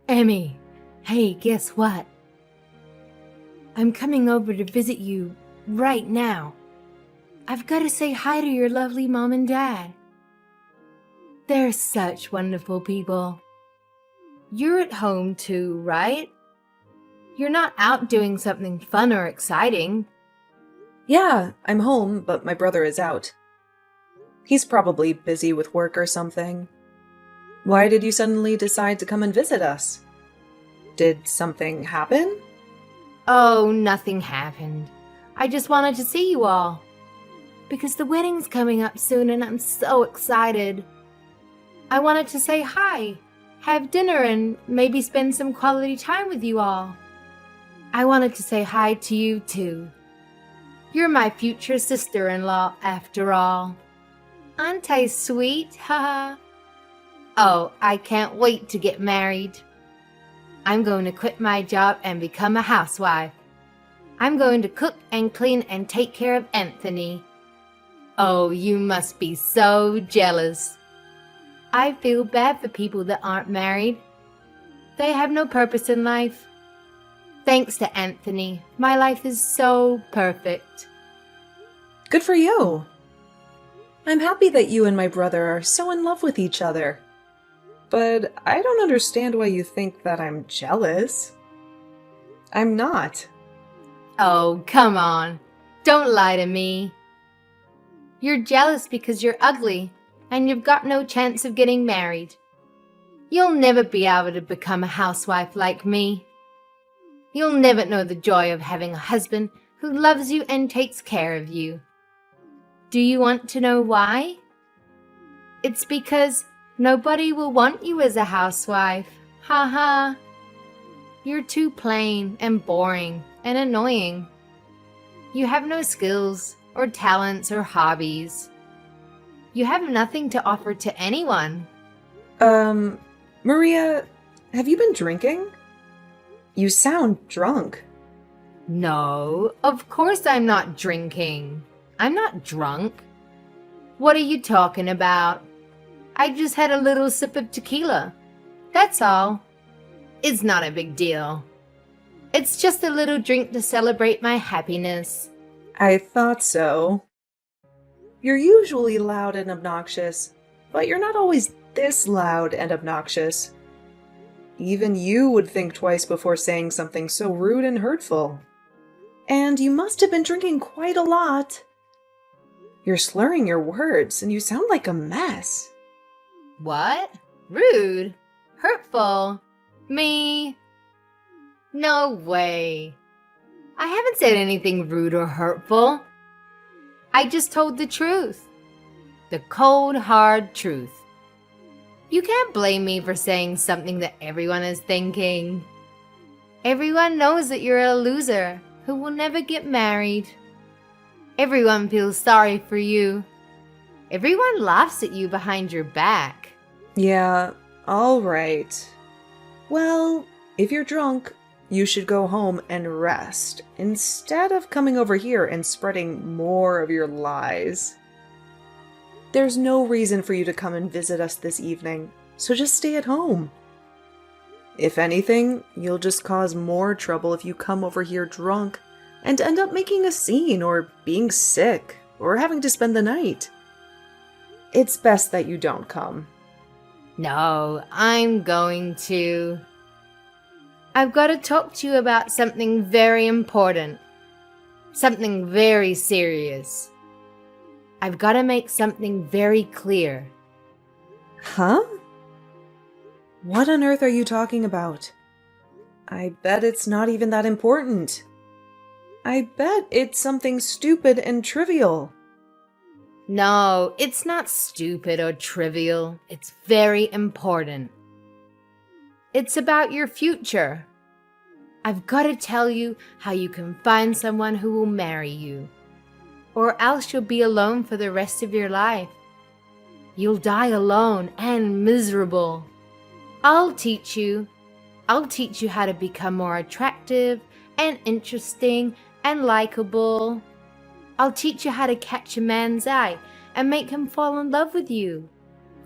Emmy, hey, guess what? I'm coming over to visit you right now. I've got to say hi to your lovely mom and dad. They're such wonderful people. You're at home too, right? You're not out doing something fun or exciting. Yeah, I'm home, but my brother is out. He's probably busy with work or something. Why did you suddenly decide to come and visit us? Did something happen? Oh, nothing happened. I just wanted to see you all. Because the wedding's coming up soon and I'm so excited. I wanted to say hi, have dinner, and maybe spend some quality time with you all. I wanted to say hi to you too. You're my future sister-in-law after all. Aren't I sweet? Haha. Oh, I can't wait to get married. I'm going to quit my job and become a housewife. I'm going to cook and clean and take care of Anthony. Oh, you must be so jealous. I feel bad for people that aren't married. They have no purpose in life. Thanks to Anthony, my life is so perfect. Good for you. I'm happy that you and my brother are so in love with each other. But I don't understand why you think that I'm jealous. I'm not. Oh, come on. Don't lie to me. You're jealous because you're ugly and you've got no chance of getting married. You'll never be able to become a housewife like me. You'll never know the joy of having a husband who loves you and takes care of you. Do you want to know why? It's because nobody will want you as a housewife. Ha ha. You're too plain and boring and annoying. You have no skills or talents or hobbies. You have nothing to offer to anyone. Maria, have you been drinking? You sound drunk. No, of course I'm not drinking. I'm not drunk. What are you talking about? I just had a little sip of tequila. That's all. It's not a big deal. It's just a little drink to celebrate my happiness. I thought so. You're usually loud and obnoxious, but you're not always this loud and obnoxious. Even you would think twice before saying something so rude and hurtful. And you must have been drinking quite a lot. You're slurring your words, and you sound like a mess. What? Rude? Hurtful? Me? No way. I haven't said anything rude or hurtful. I just told the truth. The cold, hard truth. You can't blame me for saying something that everyone is thinking. Everyone knows that you're a loser who will never get married. Everyone feels sorry for you. Everyone laughs at you behind your back. Yeah, all right. Well, if you're drunk, you should go home and rest instead of coming over here and spreading more of your lies. There's no reason for you to come and visit us this evening, so just stay at home. If anything, you'll just cause more trouble if you come over here drunk and end up making a scene or being sick or having to spend the night. It's best that you don't come. No, I'm going to. I've got to talk to you about something very important. Something very serious. I've got to make something very clear. Huh? What on earth are you talking about? I bet it's not even that important. I bet it's something stupid and trivial. No, it's not stupid or trivial. It's very important. It's about your future. I've got to tell you how you can find someone who will marry you. Or else you'll be alone for the rest of your life. You'll die alone and miserable. I'll teach you how to become more attractive and interesting and likable. I'll teach you how to catch a man's eye and make him fall in love with you.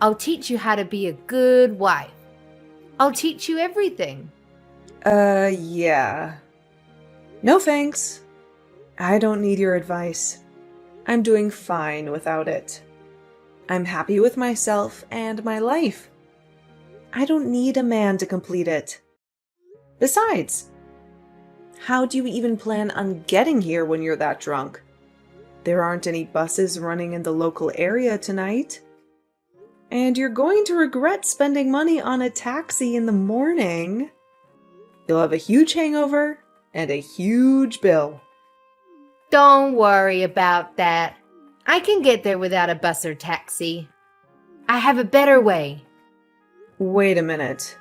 I'll teach you how to be a good wife. I'll teach you everything. Yeah. No thanks. I don't need your advice. I'm doing fine without it. I'm happy with myself and my life. I don't need a man to complete it. Besides, how do you even plan on getting here when you're that drunk? There aren't any buses running in the local area tonight. And you're going to regret spending money on a taxi in the morning. You'll have a huge hangover and a huge bill. Don't worry about that. I can get there without a bus or taxi. I have a better way. Wait a minute.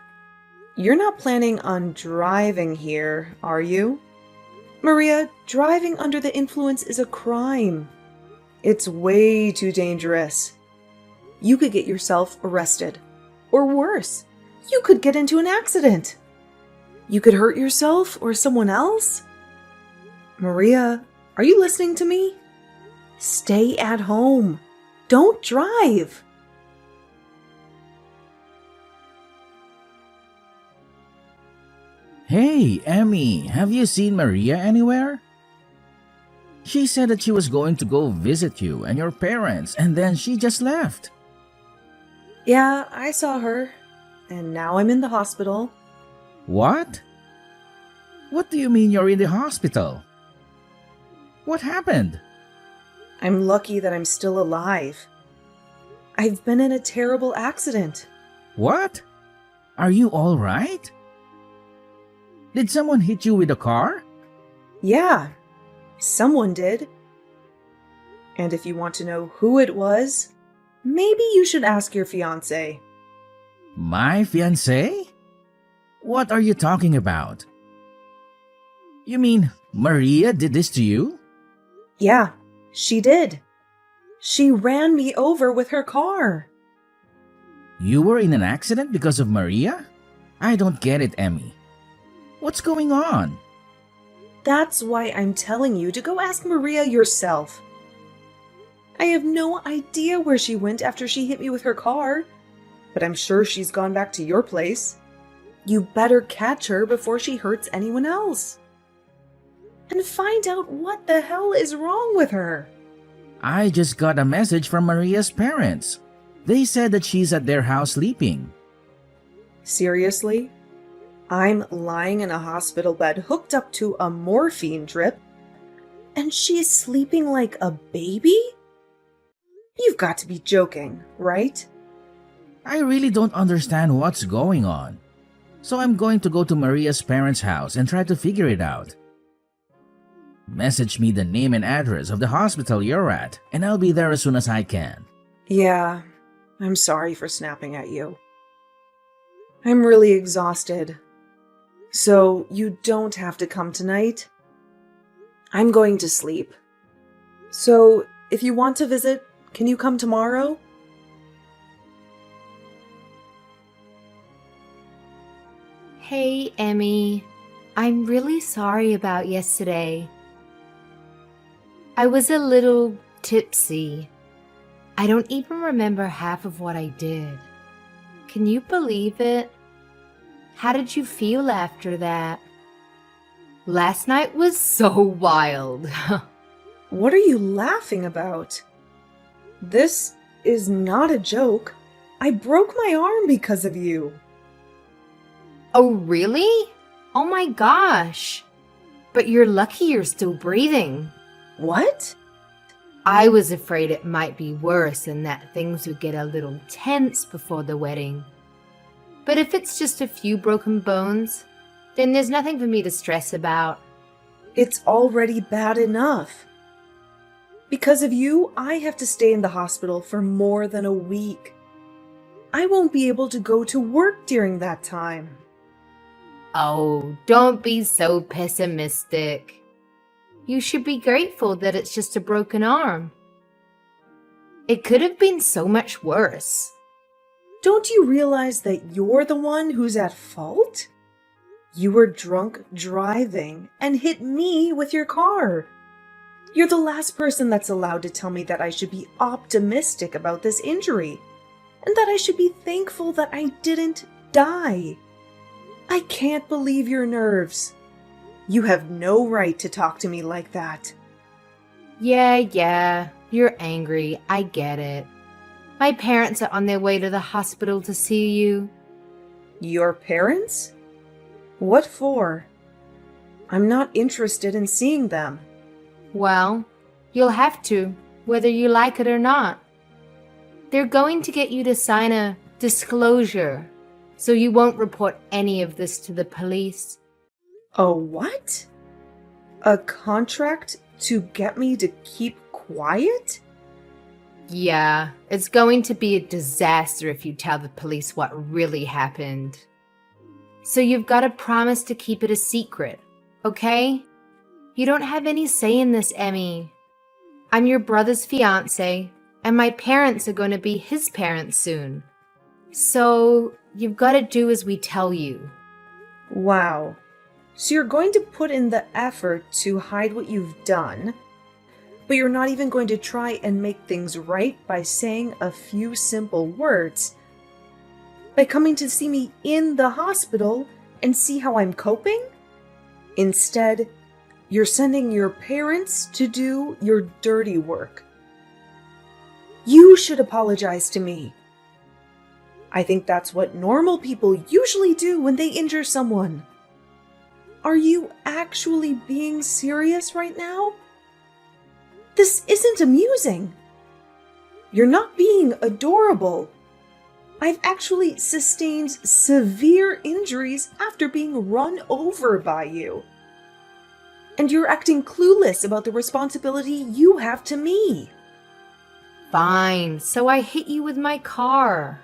You're not planning on driving here, are you? Maria, driving under the influence is a crime. It's way too dangerous. You could get yourself arrested. Or worse, you could get into an accident. You could hurt yourself or someone else. Maria, are you listening to me? Stay at home. Don't drive. Hey, Emmy, have you seen Maria anywhere? She said that she was going to go visit you and your parents, and then she just left. Yeah, I saw her. And now I'm in the hospital. What? What do you mean you're in the hospital? What happened? I'm lucky that I'm still alive. I've been in a terrible accident. What? Are you all right? Did someone hit you with a car? Yeah, someone did. And if you want to know who it was, maybe you should ask your fiancé. My fiancée? What are you talking about? You mean Maria did this to you? Yeah, she did. She ran me over with her car. You were in an accident because of Maria? I don't get it, Emmy. What's going on? That's why I'm telling you to go ask Maria yourself. I have no idea where she went after she hit me with her car, but I'm sure she's gone back to your place. You better catch her before she hurts anyone else. And find out what the hell is wrong with her. I just got a message from Maria's parents. They said that she's at their house sleeping. Seriously? I'm lying in a hospital bed hooked up to a morphine drip, and she's sleeping like a baby? You've got to be joking, right? I really don't understand what's going on. So I'm going to go to Maria's parents' house and try to figure it out. Message me the name and address of the hospital you're at, and I'll be there as soon as I can. Yeah, I'm sorry for snapping at you. I'm really exhausted. So you don't have to come tonight. I'm going to sleep. So if you want to visit, can you come tomorrow? Hey, Emmy. I'm really sorry about yesterday. I was a little tipsy. I don't even remember half of what I did. Can you believe it? How did you feel after that? Last night was so wild. What are you laughing about? This is not a joke. I broke my arm because of you. Oh, really? Oh my gosh. But you're lucky you're still breathing. What? I was afraid it might be worse and that things would get a little tense before the wedding. But if it's just a few broken bones, then there's nothing for me to stress about. It's already bad enough. Because of you, I have to stay in the hospital for more than a week. I won't be able to go to work during that time. Oh, don't be so pessimistic. You should be grateful that it's just a broken arm. It could have been so much worse. Don't you realize that you're the one who's at fault? You were drunk driving and hit me with your car. You're the last person that's allowed to tell me that I should be optimistic about this injury and that I should be thankful that I didn't die. I can't believe your nerves. You have no right to talk to me like that. Yeah, you're angry. I get it. My parents are on their way to the hospital to see you. Your parents? What for? I'm not interested in seeing them. Well, you'll have to, whether you like it or not. They're going to get you to sign a disclosure, so you won't report any of this to the police. A what? A contract to get me to keep quiet? Yeah, it's going to be a disaster if you tell the police what really happened. So you've got to promise to keep it a secret, okay? You don't have any say in this, Emmy. I'm your brother's fiancée, and my parents are going to be his parents soon. So you've got to do as we tell you. Wow. So you're going to put in the effort to hide what you've done, but you're not even going to try and make things right by saying a few simple words. By coming to see me in the hospital and see how I'm coping? Instead, you're sending your parents to do your dirty work. You should apologize to me. I think that's what normal people usually do when they injure someone. Are you actually being serious right now? This isn't amusing. You're not being adorable. I've actually sustained severe injuries after being run over by you. And you're acting clueless about the responsibility you have to me. Fine, so I hit you with my car.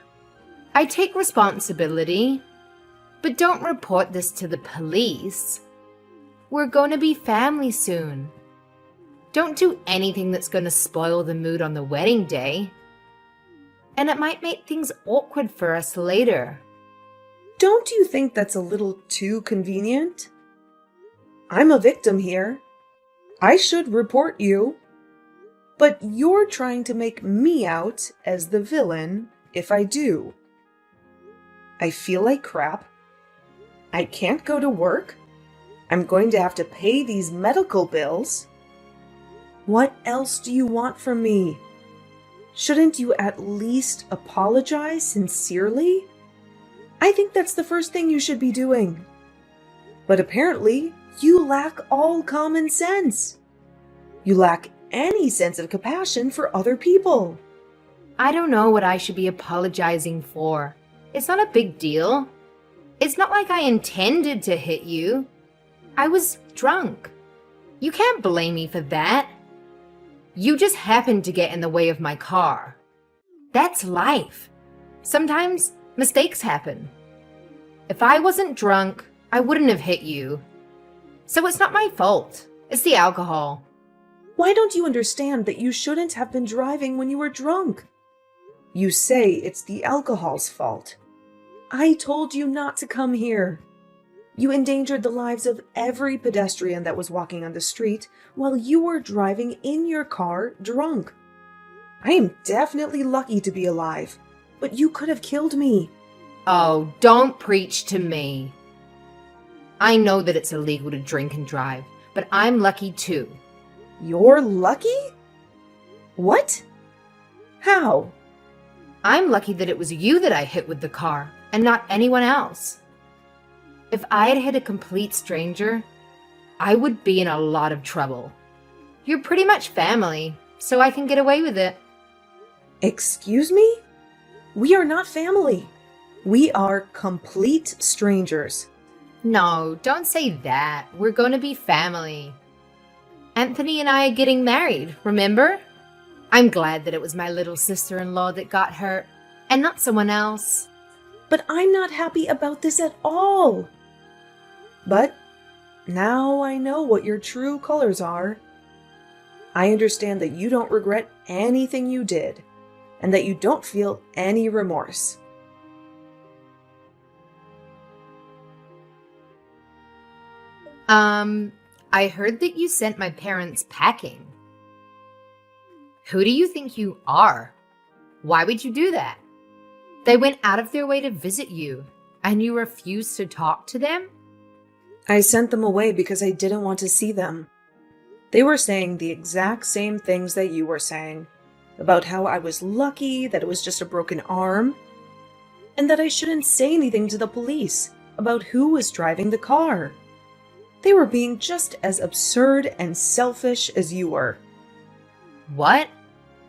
I take responsibility, but don't report this to the police. We're going to be family soon. Don't do anything that's going to spoil the mood on the wedding day. And it might make things awkward for us later. Don't you think that's a little too convenient? I'm a victim here. I should report you. But you're trying to make me out as the villain if I do. I feel like crap. I can't go to work. I'm going to have to pay these medical bills. What else do you want from me? Shouldn't you at least apologize sincerely? I think that's the first thing you should be doing. But apparently, you lack all common sense. You lack any sense of compassion for other people. I don't know what I should be apologizing for. It's not a big deal. It's not like I intended to hit you. I was drunk. You can't blame me for that. You just happened to get in the way of my car. That's life. Sometimes mistakes happen. If I wasn't drunk, I wouldn't have hit you. So it's not my fault. It's the alcohol. Why don't you understand that you shouldn't have been driving when you were drunk? You say it's the alcohol's fault. I told you not to come here. You endangered the lives of every pedestrian that was walking on the street while you were driving in your car drunk. I am definitely lucky to be alive, but you could have killed me. Oh, don't preach to me. I know that it's illegal to drink and drive, but I'm lucky too. You're lucky? What? How? I'm lucky that it was you that I hit with the car and not anyone else. If I had hit a complete stranger, I would be in a lot of trouble. You're pretty much family, so I can get away with it. Excuse me? We are not family. We are complete strangers. No, don't say that. We're going to be family. Anthony and I are getting married, remember? I'm glad that it was my little sister-in-law that got hurt, and not someone else. But I'm not happy about this at all. But now I know what your true colors are. I understand that you don't regret anything you did, and that you don't feel any remorse. I heard that you sent my parents packing. Who do you think you are? Why would you do that? They went out of their way to visit you, And you refused to talk to them? I sent them away because I didn't want to see them. They were saying the exact same things that you were saying, about how I was lucky that it was just a broken arm, and that I shouldn't say anything to the police about who was driving the car. They were being just as absurd and selfish as you were. What?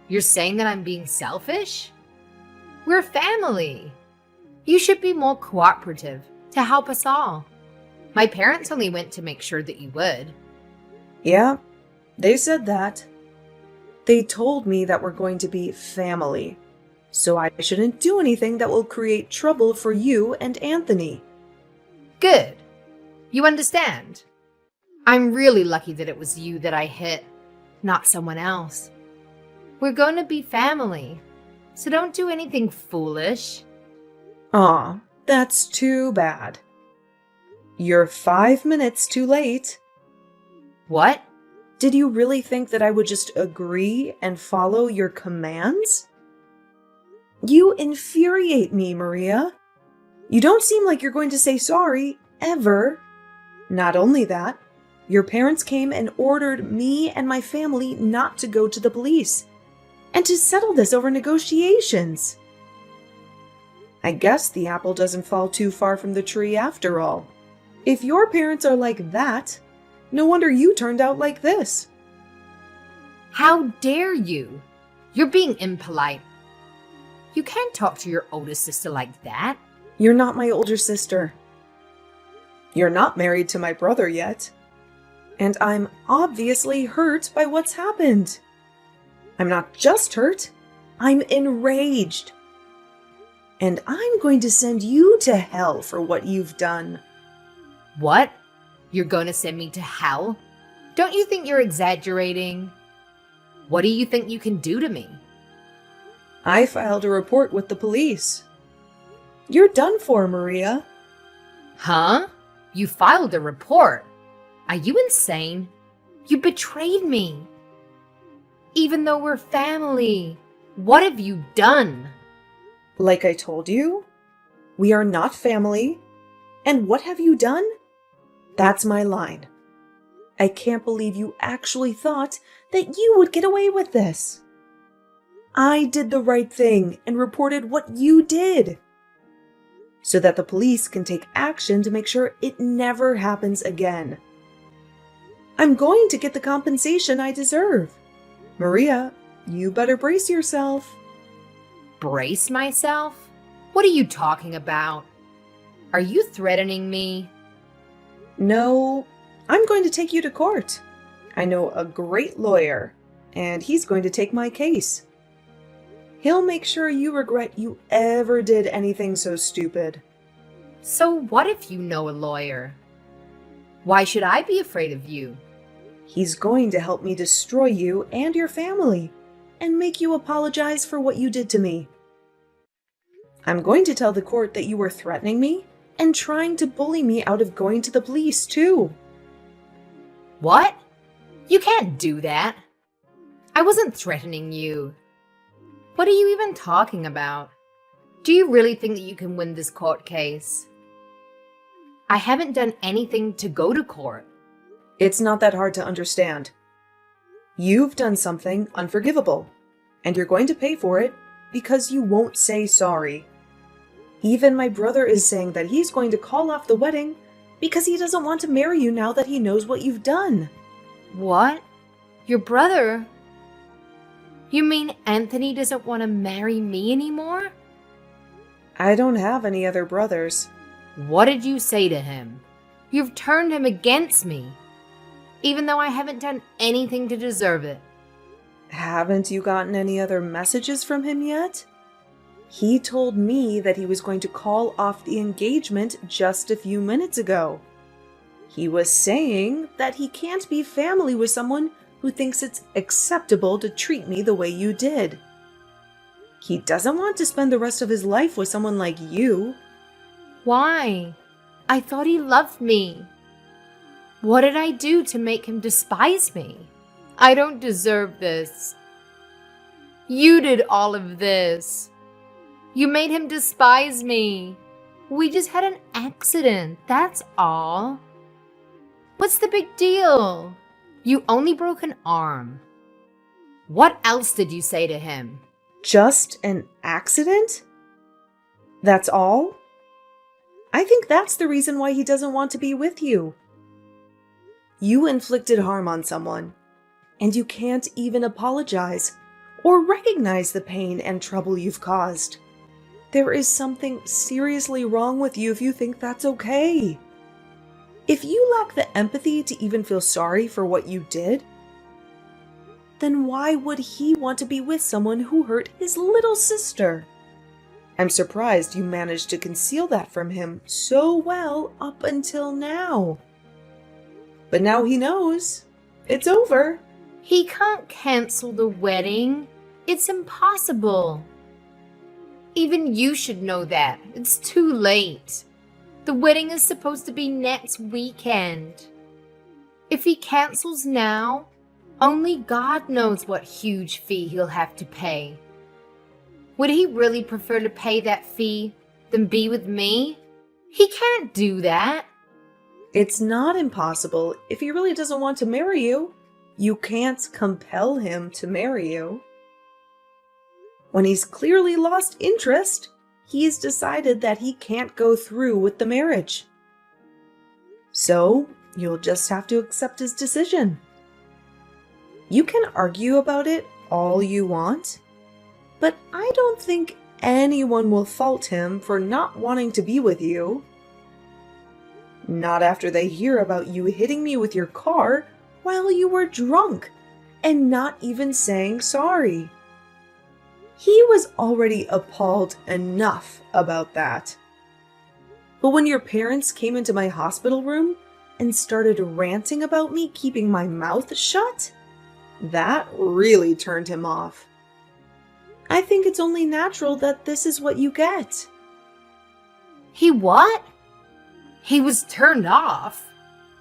You're saying that I'm being selfish? We're family. You should be more cooperative to help us all. My parents only went to make sure that you would. Yeah, they said that. They told me that we're going to be family, so I shouldn't do anything that will create trouble for you and Anthony. Good. You understand? I'm really lucky that it was you that I hit, not someone else. We're going to be family, so don't do anything foolish. Aw, that's too bad. You're 5 minutes too late. What? Did you really think that I would just agree and follow your commands? You infuriate me, Maria. You don't seem like you're going to say sorry, ever. Not only that, your parents came and ordered me and my family not to go to the police and to settle this over negotiations. I guess the apple doesn't fall too far from the tree after all. If your parents are like that, no wonder you turned out like this. How dare you? You're being impolite. You can't talk to your older sister like that. You're not my older sister. You're not married to my brother yet. And I'm obviously hurt by what's happened. I'm not just hurt, I'm enraged. And I'm going to send you to hell for what you've done. What? You're going to send me to hell? Don't you think you're exaggerating? What do you think you can do to me? I filed a report with the police. You're done for, Maria. Huh? You filed a report? Are you insane? You betrayed me. Even though we're family, what have you done? Like I told you, we are not family. And what have you done? That's my line. I can't believe you actually thought that you would get away with this. I did the right thing and reported what you did, so that the police can take action to make sure it never happens again. I'm going to get the compensation I deserve. Maria, you better brace yourself. Brace myself? What are you talking about? Are you threatening me? No, I'm going to take you to court. I know a great lawyer, and he's going to take my case. He'll make sure you regret you ever did anything so stupid. So what if you know a lawyer? Why should I be afraid of you? He's going to help me destroy you and your family, and make you apologize for what you did to me. I'm going to tell the court that you were threatening me and trying to bully me out of going to the police, too. What? You can't do that. I wasn't threatening you. What are you even talking about? Do you really think that you can win this court case? I haven't done anything to go to court. It's not that hard to understand. You've done something unforgivable, and you're going to pay for it because you won't say sorry. Even my brother is saying that he's going to call off the wedding because he doesn't want to marry you now that he knows what you've done. What? Your brother? You mean Anthony doesn't want to marry me anymore? I don't have any other brothers. What did you say to him? You've turned him against me, even though I haven't done anything to deserve it. Haven't you gotten any other messages from him yet? He told me that he was going to call off the engagement just a few minutes ago. He was saying that he can't be family with someone who thinks it's acceptable to treat me the way you did. He doesn't want to spend the rest of his life with someone like you. Why? I thought he loved me. What did I do to make him despise me? I don't deserve this. You did all of this. You made him despise me. We just had an accident, that's all. What's the big deal? You only broke an arm. What else did you say to him? Just an accident? That's all? I think that's the reason why he doesn't want to be with you. You inflicted harm on someone, and you can't even apologize or recognize the pain and trouble you've caused. There is something seriously wrong with you if you think that's okay. If you lack the empathy to even feel sorry for what you did, then why would he want to be with someone who hurt his little sister? I'm surprised you managed to conceal that from him so well up until now. But now he knows. It's over. He can't cancel the wedding. It's impossible. Even you should know that. It's too late. The wedding is supposed to be next weekend. If he cancels now, only God knows what huge fee he'll have to pay. Would he really prefer to pay that fee than be with me? He can't do that. It's not impossible if he really doesn't want to marry you. You can't compel him to marry you. When he's clearly lost interest, he's decided that he can't go through with the marriage. So, you'll just have to accept his decision. You can argue about it all you want, but I don't think anyone will fault him for not wanting to be with you. Not after they hear about you hitting me with your car while you were drunk and not even saying sorry. He was already appalled enough about that. But when your parents came into my hospital room and started ranting about me keeping my mouth shut, that really turned him off. I think it's only natural that this is what you get. He what? He was turned off.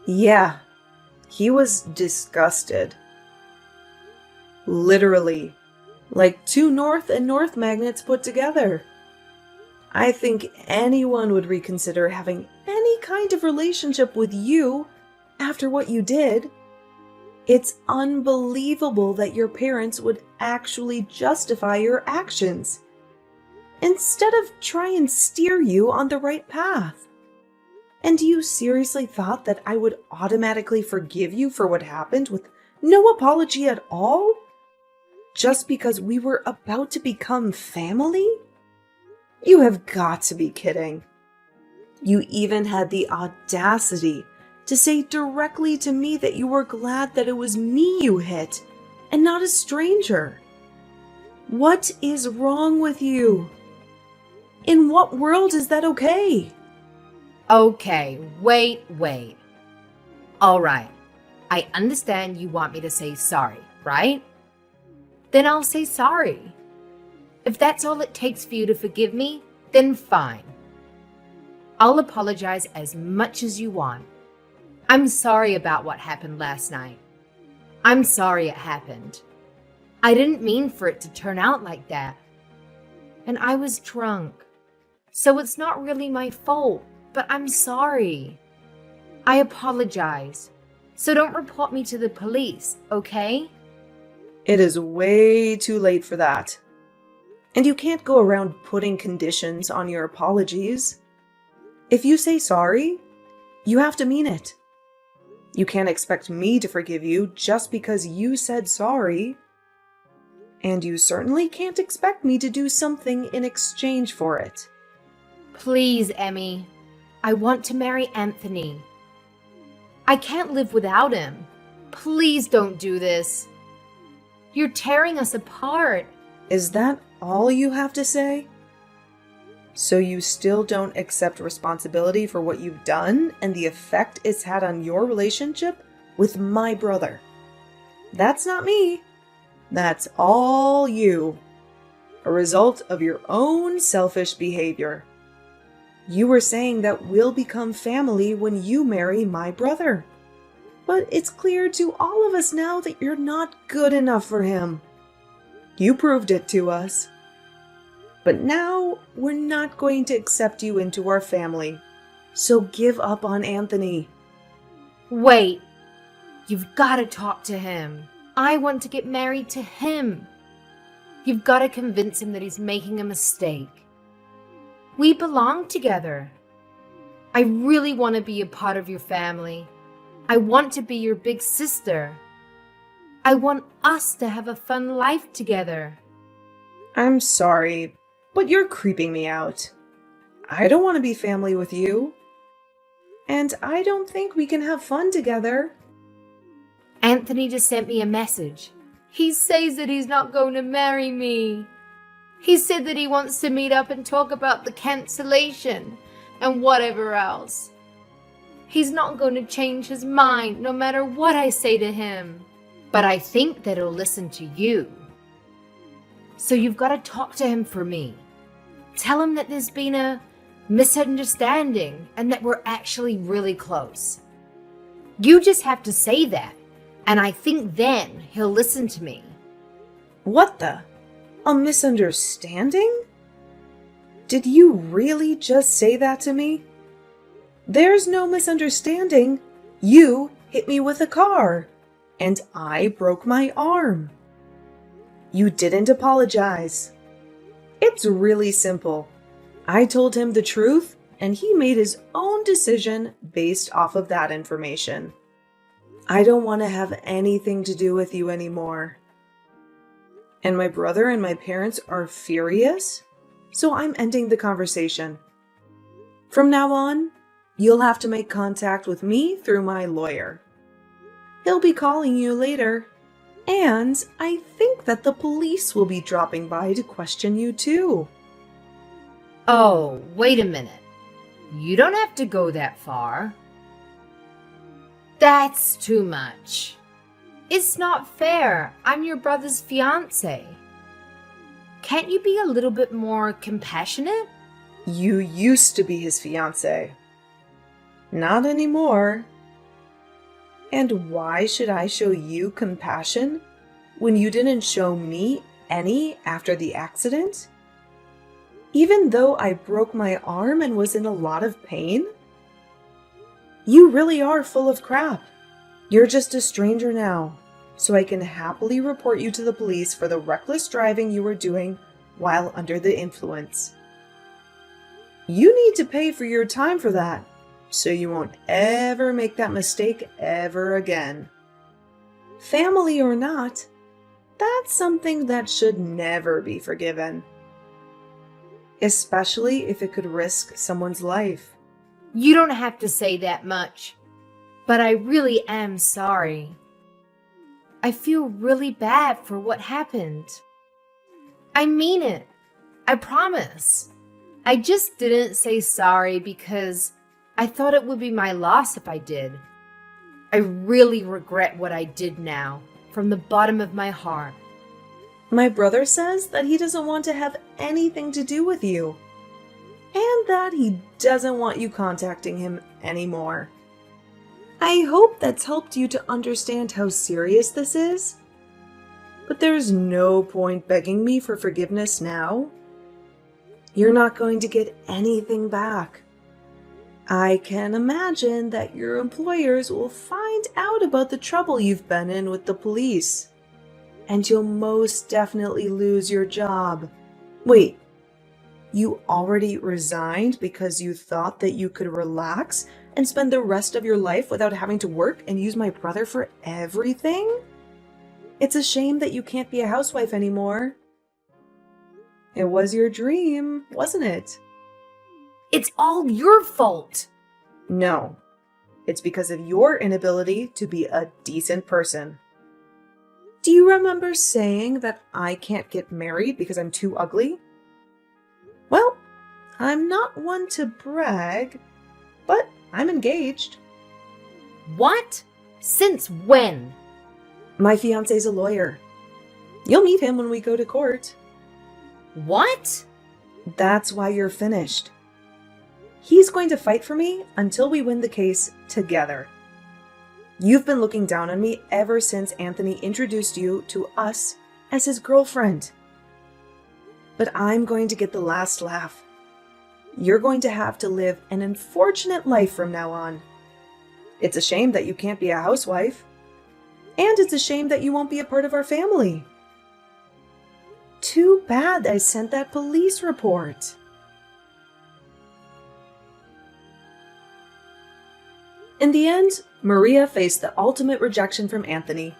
Yeah, he was disgusted. Literally, like two north and north magnets put together. I think anyone would reconsider having any kind of relationship with you after what you did. It's unbelievable that your parents would actually justify your actions instead of try and steer you on the right path. And you seriously thought that I would automatically forgive you for what happened with no apology at all? Just because we were about to become family? You have got to be kidding. You even had the audacity to say directly to me that you were glad that it was me you hit and not a stranger. What is wrong with you? In what world is that okay? Okay, wait. All right, I understand you want me to say sorry, right? Then I'll say sorry. If that's all it takes for you to forgive me, then fine. I'll apologize as much as you want. I'm sorry about what happened last night. I'm sorry it happened. I didn't mean for it to turn out like that. And I was drunk. So it's not really my fault, but I'm sorry. I apologize. So don't report me to the police, okay? It is way too late for that. And you can't go around putting conditions on your apologies. If you say sorry, you have to mean it. You can't expect me to forgive you just because you said sorry. And you certainly can't expect me to do something in exchange for it. Please, Emmy. I want to marry Anthony. I can't live without him. Please don't do this. You're tearing us apart. Is that all you have to say? So you still don't accept responsibility for what you've done and the effect it's had on your relationship with my brother? That's not me. That's all you. A result of your own selfish behavior. You were saying that we'll become family when you marry my brother. But it's clear to all of us now that you're not good enough for him. You proved it to us. But now we're not going to accept you into our family. So give up on Anthony. Wait, you've got to talk to him. I want to get married to him. You've got to convince him that he's making a mistake. We belong together. I really want to be a part of your family. I want to be your big sister. I want us to have a fun life together. I'm sorry, but you're creeping me out. I don't want to be family with you. And I don't think we can have fun together. Anthony just sent me a message. He says that he's not going to marry me. He said that he wants to meet up and talk about the cancellation and whatever else. He's not going to change his mind no matter what I say to him. But I think that he'll listen to you. So you've got to talk to him for me. Tell him that there's been a misunderstanding and that we're actually really close. You just have to say that, and I think then he'll listen to me. What the? A misunderstanding? Did you really just say that to me? There's no misunderstanding. You hit me with a car, and I broke my arm. You didn't apologize. It's really simple. I told him the truth, and he made his own decision based off of that information. I don't want to have anything to do with you anymore. And my brother and my parents are furious, so I'm ending the conversation. From now on, you'll have to make contact with me through my lawyer. He'll be calling you later, and I think that the police will be dropping by to question you too. Oh, wait a minute. You don't have to go that far. That's too much. It's not fair. I'm your brother's fiancée. Can't you be a little bit more compassionate? You used to be his fiancée. Not anymore. And why should I show you compassion when you didn't show me any after the accident? Even though I broke my arm and was in a lot of pain? You really are full of crap. You're just a stranger now, so I can happily report you to the police for the reckless driving you were doing while under the influence. You need to pay for your time for that, so you won't ever make that mistake ever again. Family or not, that's something that should never be forgiven. Especially if it could risk someone's life. You don't have to say that much, but I really am sorry. I feel really bad for what happened. I mean it. I promise. I just didn't say sorry because I thought it would be my loss if I did. I really regret what I did now, from the bottom of my heart. My brother says that he doesn't want to have anything to do with you, and that he doesn't want you contacting him anymore. I hope that's helped you to understand how serious this is, but there's no point begging me for forgiveness now. You're not going to get anything back. I can imagine that your employers will find out about the trouble you've been in with the police, and you'll most definitely lose your job. Wait, you already resigned because you thought that you could relax and spend the rest of your life without having to work and use my brother for everything? It's a shame that you can't be a housewife anymore. It was your dream, wasn't it? It's all your fault. No, it's because of your inability to be a decent person. Do you remember saying that I can't get married because I'm too ugly? Well, I'm not one to brag, but I'm engaged. What? Since when? My fiancé's a lawyer. You'll meet him when we go to court. What? That's why you're finished. He's going to fight for me until we win the case together. You've been looking down on me ever since Anthony introduced you to us as his girlfriend. but I'm going to get the last laugh. You're going to have to live an unfortunate life from now on. It's a shame that you can't be a housewife. And it's a shame that you won't be a part of our family. Too bad I sent that police report. In the end, Maria faced the ultimate rejection from Anthony,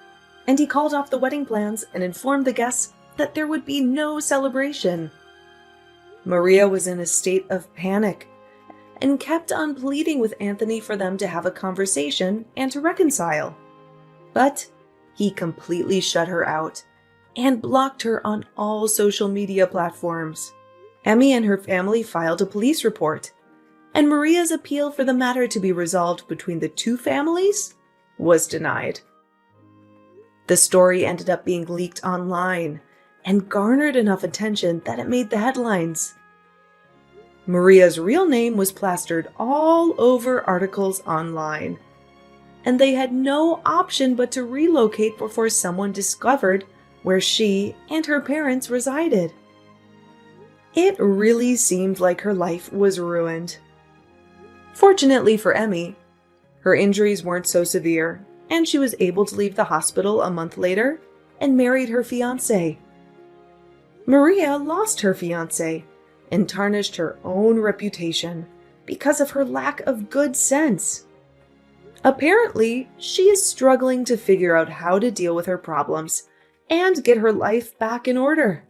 and he called off the wedding plans and informed the guests that there would be no celebration. Maria was in a state of panic and kept on pleading with Anthony for them to have a conversation and to reconcile. But he completely shut her out and blocked her on all social media platforms. Emmy and her family filed a police report, and Maria's appeal for the matter to be resolved between the two families was denied. The story ended up being leaked online and garnered enough attention that it made the headlines. Maria's real name was plastered all over articles online, and they had no option but to relocate before someone discovered where she and her parents resided. It really seemed like her life was ruined. Fortunately for Emmy, her injuries weren't so severe, and she was able to leave the hospital a month later and married her fiancé. Maria lost her fiancé and tarnished her own reputation because of her lack of good sense. Apparently, she is struggling to figure out how to deal with her problems and get her life back in order.